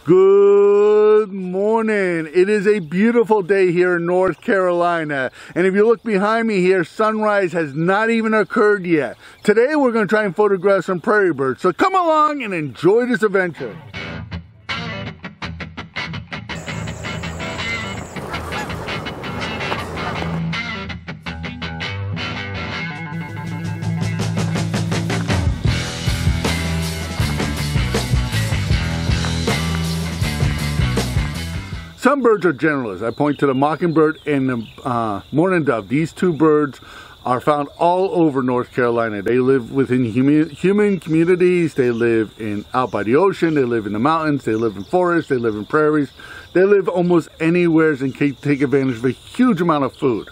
Good morning. It is a beautiful day here in North Carolina. And if you look behind me here, sunrise has not even occurred yet. Today we're going to try and photograph some prairie birds. So come along and enjoy this adventure. Some birds are generalists. I point to the mockingbird and the mourning dove. These two birds are found all over North Carolina. They live within human communities. They live out by the ocean. They live in the mountains. They live in forests. They live in prairies. They live almost anywhere and can take advantage of a huge amount of food.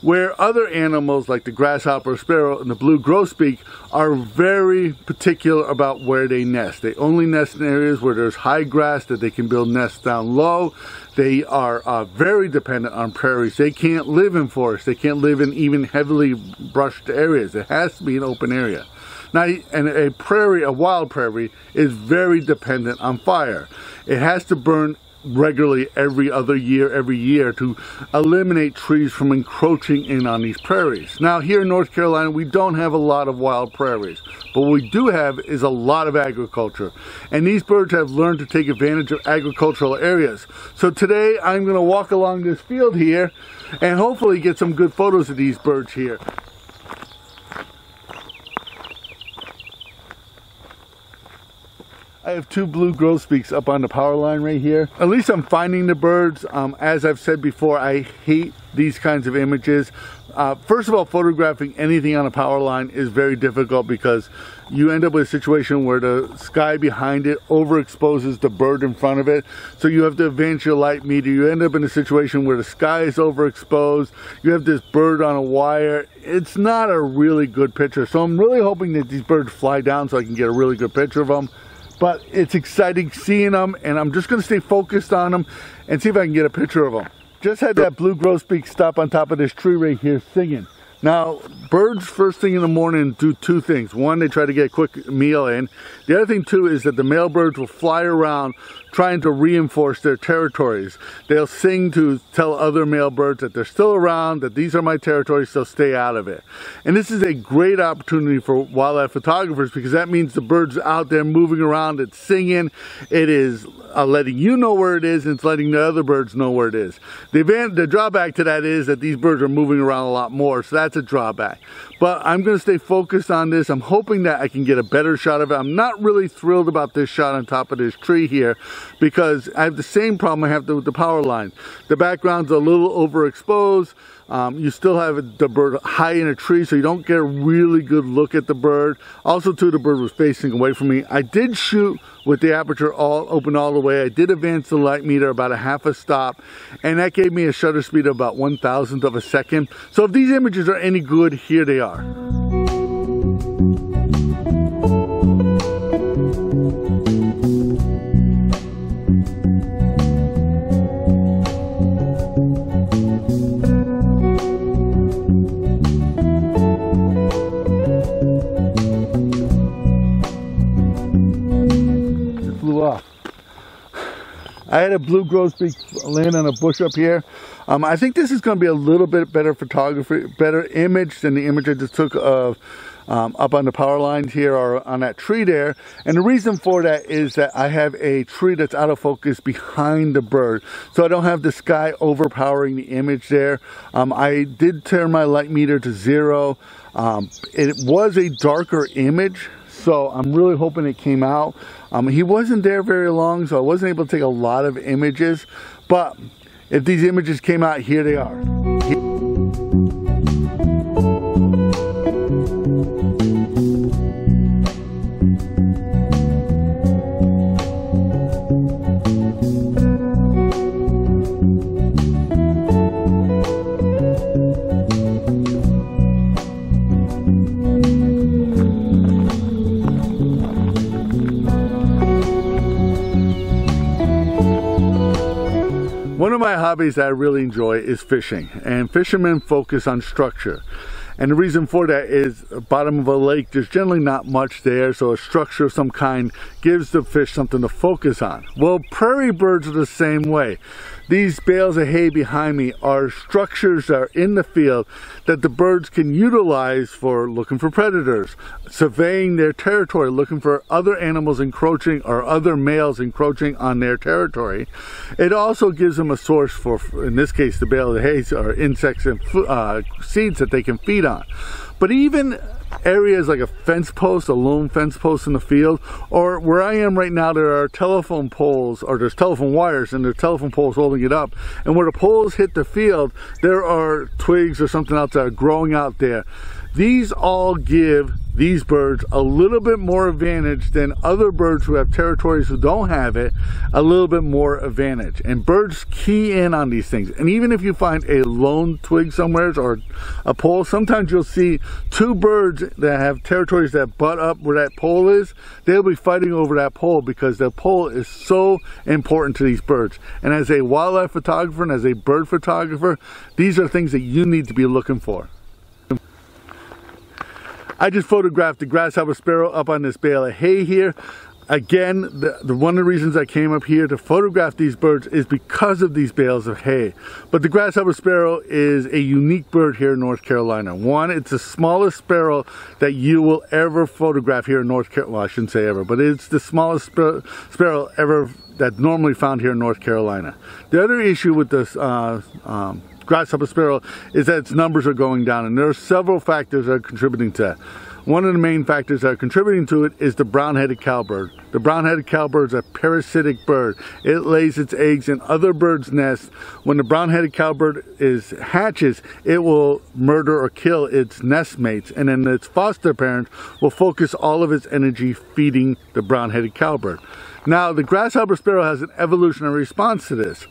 Where other animals like the Grasshopper Sparrow and the Blue Grosbeak are very particular about where they nest. They only nest in areas where there's high grass that they can build nests down low. They are very dependent on prairies. They can't live in forests. They can't live in even heavily brushed areas. It has to be an open area. Now, and a wild prairie is very dependent on fire. It has to burn regularly every year to eliminate trees from encroaching in on these prairies. Now here in North Carolina we don't have a lot of wild prairies, but what we do have is a lot of agriculture, and these birds have learned to take advantage of agricultural areas. So today I'm going to walk along this field here and hopefully get some good photos of these birds here. I have two blue grosbeaks up on the power line right here. At least I'm finding the birds. As I've said before, I hate these kinds of images. First of all, photographing anything on a power line is very difficult because you end up with a situation where the sky behind it overexposes the bird in front of it. So you have to advance your light meter. You end up in a situation where the sky is overexposed. You have this bird on a wire. It's not a really good picture. So I'm really hoping that these birds fly down so I can get a really good picture of them. But it's exciting seeing them, and I'm just going to stay focused on them and see if I can get a picture of them. Just had that blue grosbeak stop on top of this tree right here singing. Now, birds first thing in the morning do two things. One, they try to get a quick meal in. The other thing too is that the male birds will fly around trying to reinforce their territories. They'll sing to tell other male birds that they're still around, that these are my territories, so stay out of it. And this is a great opportunity for wildlife photographers because that means the birds out there moving around, it's singing, it is letting you know where it is, and it's letting the other birds know where it is. The drawback to that is that these birds are moving around a lot more, so that's a drawback. But I'm going to stay focused on this. I'm hoping that I can get a better shot of it. I'm not really thrilled about this shot on top of this tree here because I have the same problem I have with the power line. The background's a little overexposed. You still have the bird high in a tree, so you don't get a really good look at the bird. Also too, the bird was facing away from me. I did shoot with the aperture open all the way. I did advance the light meter about a half a stop, and that gave me a shutter speed of about 1/1000th of a second. So if these images are any good, here they are. I had a blue grosbeak land on a bush up here. I think this is going to be a little bit better photography, better image than the image I just took of up on the power lines here or on that tree there. And the reason for that is that I have a tree that's out of focus behind the bird, so I don't have the sky overpowering the image there. I did turn my light meter to 0. It was a darker image, so I'm really hoping it came out. He wasn't there very long, so I wasn't able to take a lot of images, but if these images came out, here they are. One of my hobbies that I really enjoy is fishing, and fishermen focus on structure. And the reason for that is bottom of a lake, there's generally not much there, so a structure of some kind gives the fish something to focus on. Well, prairie birds are the same way. These bales of hay behind me are structures that are in the field that the birds can utilize for looking for predators, surveying their territory, looking for other animals encroaching or other males encroaching on their territory. It also gives them a source for, in this case, the bale of hay are insects and seeds that they can feed on. But even areas like a fence post, a lone fence post in the field, or where I am right now, there are telephone poles, or there's telephone wires and there's telephone poles holding it up, and where the poles hit the field, there are twigs or something else that are growing out there. These all give these birds a little bit more advantage than other birds who have territories who don't have it, a little bit more advantage. And birds key in on these things. And even if you find a lone twig somewhere or a pole, sometimes you'll see two birds that have territories that butt up where that pole is. They'll be fighting over that pole because the pole is so important to these birds. And as a wildlife photographer and as a bird photographer, these are things that you need to be looking for. I just photographed the grasshopper sparrow up on this bale of hay here. Again, one of the reasons I came up here to photograph these birds is because of these bales of hay. But the grasshopper sparrow is a unique bird here in North Carolina. One, it's the smallest sparrow that you will ever photograph here in North Carolina. Well, I shouldn't say ever, but it's the smallest sparrow ever that's normally found here in North Carolina. The other issue with this grasshopper sparrow is that its numbers are going down, and there are several factors that are contributing to that. One of the main factors that are contributing to it is the brown-headed cowbird. The brown-headed cowbird is a parasitic bird. It lays its eggs in other birds' nests. When the brown-headed cowbird hatches, it will murder or kill its nest mates, and then its foster parents will focus all of its energy feeding the brown-headed cowbird. Now, the grasshopper sparrow has an evolutionary response to this.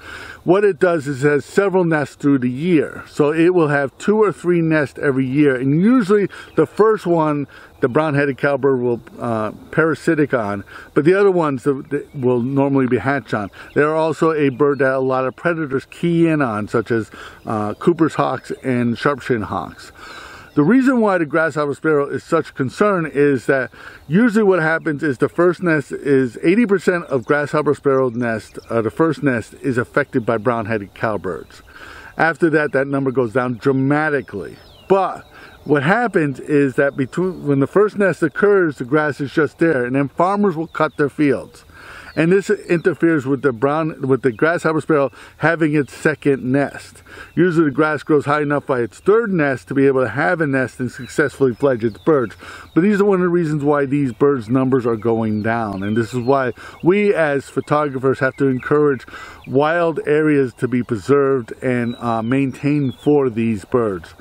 What it does is it has several nests through the year. So it will have 2 or 3 nests every year. And usually the first one, the brown-headed cowbird will parasitic on, but the other ones that will normally be hatched on. They're also a bird that a lot of predators key in on, such as Cooper's hawks and sharp-shinned hawks. The reason why the grasshopper sparrow is such a concern is that usually what happens is the first nest is 80% of grasshopper sparrow nest, the first nest is affected by brown-headed cowbirds. After that, that number goes down dramatically. But what happens is that when the first nest occurs, the grass is just there, and then farmers will cut their fields. And this interferes with the grasshopper sparrow having its second nest. Usually the grass grows high enough by its third nest to be able to have a nest and successfully fledge its birds. But these are one of the reasons why these birds' numbers are going down. And this is why we as photographers have to encourage wild areas to be preserved and maintained for these birds.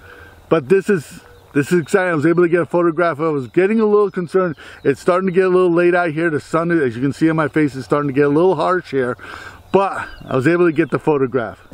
But this is exciting. I was able to get a photograph. I was getting a little concerned. It's starting to get a little late out here. The sun, as you can see on my face, is starting to get a little harsh here. But I was able to get the photograph.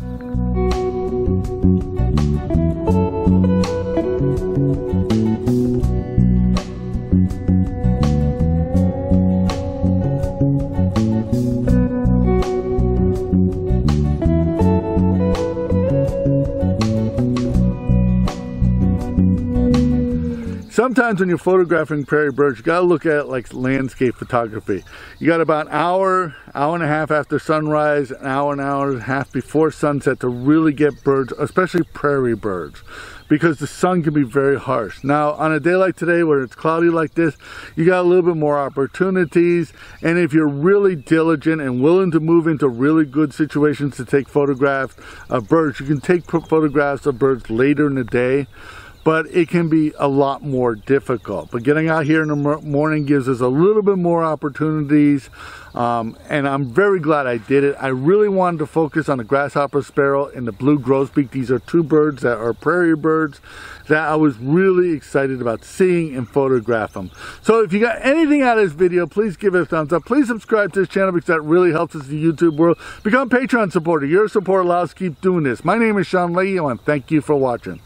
Sometimes when you're photographing prairie birds, you gotta look at it like landscape photography. You got about an hour and a half after sunrise, an hour and a half before sunset to really get birds, especially prairie birds, because the sun can be very harsh. Now, on a day like today where it's cloudy like this, you got a little bit more opportunities, and if you're really diligent and willing to move into really good situations to take photographs of birds, you can take photographs of birds later in the day. But it can be a lot more difficult. But getting out here in the morning gives us a little bit more opportunities, and I'm very glad I did it. I really wanted to focus on the grasshopper sparrow and the blue grosbeak. These are two birds that are prairie birds that I was really excited about seeing and photograph them. So if you got anything out of this video, please give it a thumbs up. Please subscribe to this channel because that really helps us in the YouTube world. Become a Patreon supporter. Your support allows us to keep doing this. My name is Leahy, and thank you for watching.